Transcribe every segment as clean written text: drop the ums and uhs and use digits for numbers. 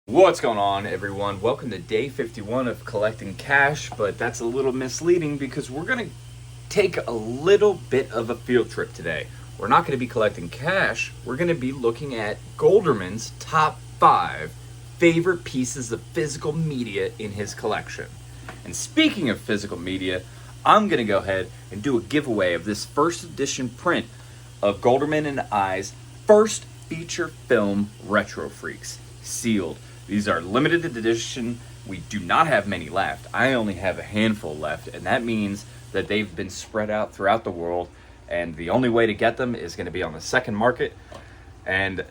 What's going on, everyone? Welcome to day 51 of collecting cash, but that's a little misleading because we're going to take a little bit of a field trip today. We're not going to be collecting cash, we're going to be looking at Goldermann's top 5 favorite pieces of physical media in his collection. And speaking of physical media, I'm going to go ahead and do a giveaway of this first edition print of Goldermann and I's first feature film, Retro Freaks, sealed. These are limited edition. We do not have many left. I only have a handful left, and that means that they've been spread out throughout the world, and the only way to get them is going to be on the second market and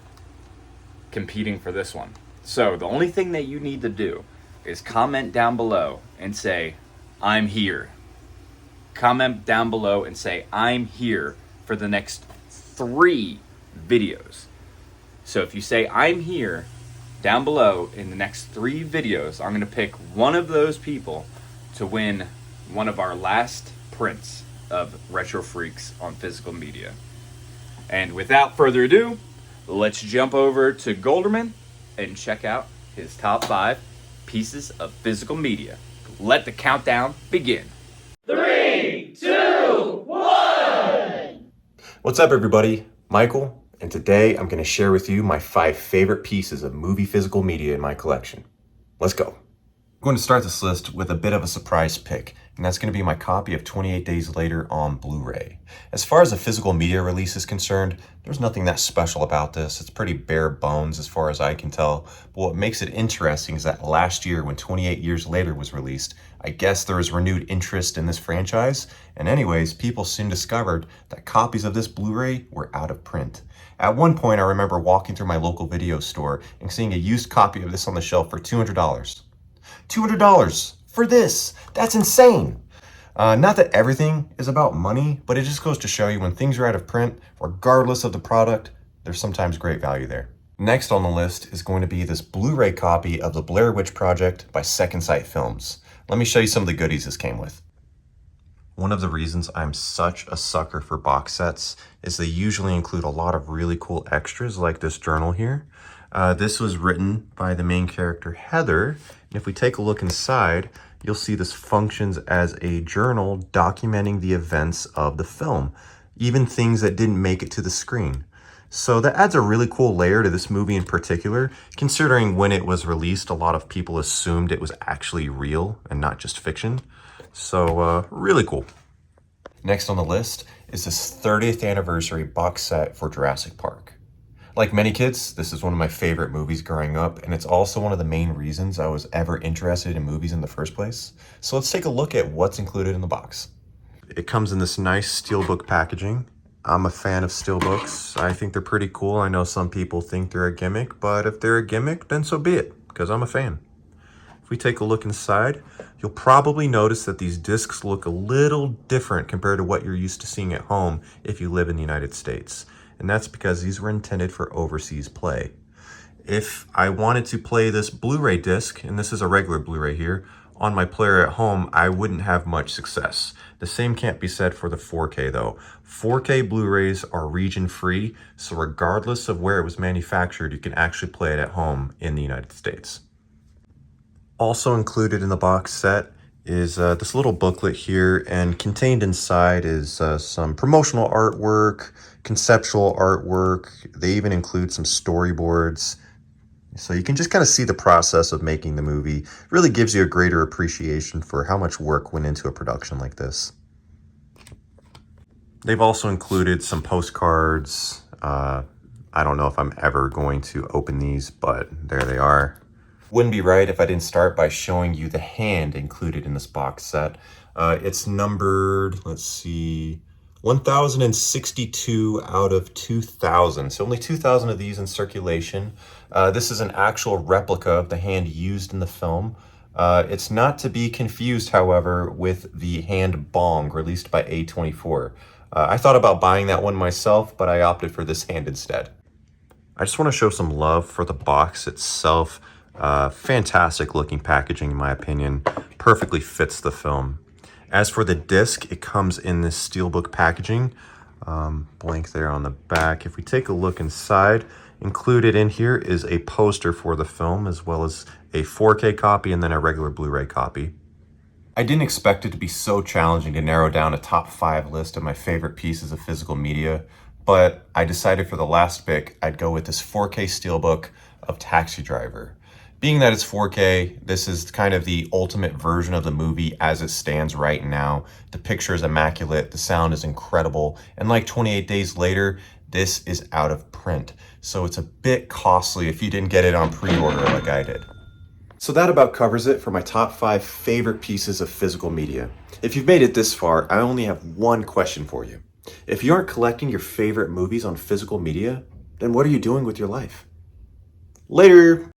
competing for this one. So the only thing that you need to do is comment down below and say, I'm here. Comment down below and say, I'm here for the next 3 videos. So if you say, I'm here, down below in the next 3 videos, I'm going to pick one of those people to win one of our last prints of Retro Freaks on physical media. And without further ado, let's jump over to Goldermann and check out his top 5 pieces of physical media. Let the countdown begin. 3, 2, 1! What's up, everybody? Michael. And today I'm going to share with you my 5 favorite pieces of movie physical media in my collection. Let's go. I'm going to start this list with a bit of a surprise pick, and that's going to be my copy of 28 Days Later on Blu-ray. As far as the physical media release is concerned, there's nothing that special about this. It's pretty bare bones as far as I can tell, but what makes it interesting is that last year when 28 Years Later was released, I guess there was renewed interest in this franchise, and anyways, people soon discovered that copies of this Blu-ray were out of print. At one point, I remember walking through my local video store and seeing a used copy of this on the shelf for $200. $200 for this! That's insane! Not that everything is about money, but it just goes to show you when things are out of print, regardless of the product, there's sometimes great value there. Next on the list is going to be this Blu-ray copy of The Blair Witch Project by Second Sight Films. Let me show you some of the goodies this came with. One of the reasons I'm such a sucker for box sets is they usually include a lot of really cool extras like this journal here. This was written by the main character, Heather, and if we take a look inside, you'll see this functions as a journal documenting the events of the film, even things that didn't make it to the screen. So that adds a really cool layer to this movie in particular, considering when it was released, a lot of people assumed it was actually real and not just fiction. So, really cool. Next on the list is this 30th anniversary box set for Jurassic Park. Like many kids, this is one of my favorite movies growing up, and it's also one of the main reasons I was ever interested in movies in the first place. So let's take a look at what's included in the box. It comes in this nice steelbook packaging. I'm a fan of steelbooks. I think they're pretty cool. I know some people think they're a gimmick, but if they're a gimmick, then so be it, because I'm a fan. If we take a look inside, you'll probably notice that these discs look a little different compared to what you're used to seeing at home if you live in the United States. And that's because these were intended for overseas play. If I wanted to play this Blu-ray disc, and this is a regular Blu-ray here, on my player at home, I wouldn't have much success. The same can't be said for the 4K though. 4K Blu-rays are region-free, so regardless of where it was manufactured, you can actually play it at home in the United States. Also included in the box set is this little booklet here, and contained inside is some promotional artwork, conceptual artwork. They even include some storyboards. So you can just kind of see the process of making the movie. It really gives you a greater appreciation for how much work went into a production like this. They've also included some postcards. I don't know if I'm ever going to open these, but there they are. Wouldn't be right if I didn't start by showing you the hand included in this box set. It's numbered, let's see, 1062 out of 2000. So only 2000 of these in circulation. This is an actual replica of the hand used in the film. It's not to be confused, however, with the hand bong released by A24. I thought about buying that one myself, but I opted for this hand instead. I just want to show some love for the box itself. Fantastic looking packaging, in my opinion. Perfectly fits the film. As for the disc, it comes in this steelbook packaging. Blank there on the back. If we take a look inside, Included in here is a poster for the film, as well as a 4K copy and then a regular Blu-ray copy. I didn't expect it to be so challenging to narrow down a top 5 list of my favorite pieces of physical media, but I decided for the last pick, I'd go with this 4K steelbook of Taxi Driver. Being that it's 4K, this is kind of the ultimate version of the movie as it stands right now. The picture is immaculate, the sound is incredible, and like 28 days later, this is out of print. So it's a bit costly if you didn't get it on pre-order like I did. So that about covers it for my top 5 favorite pieces of physical media. If you've made it this far, I only have one question for you. If you aren't collecting your favorite movies on physical media, then what are you doing with your life? Later!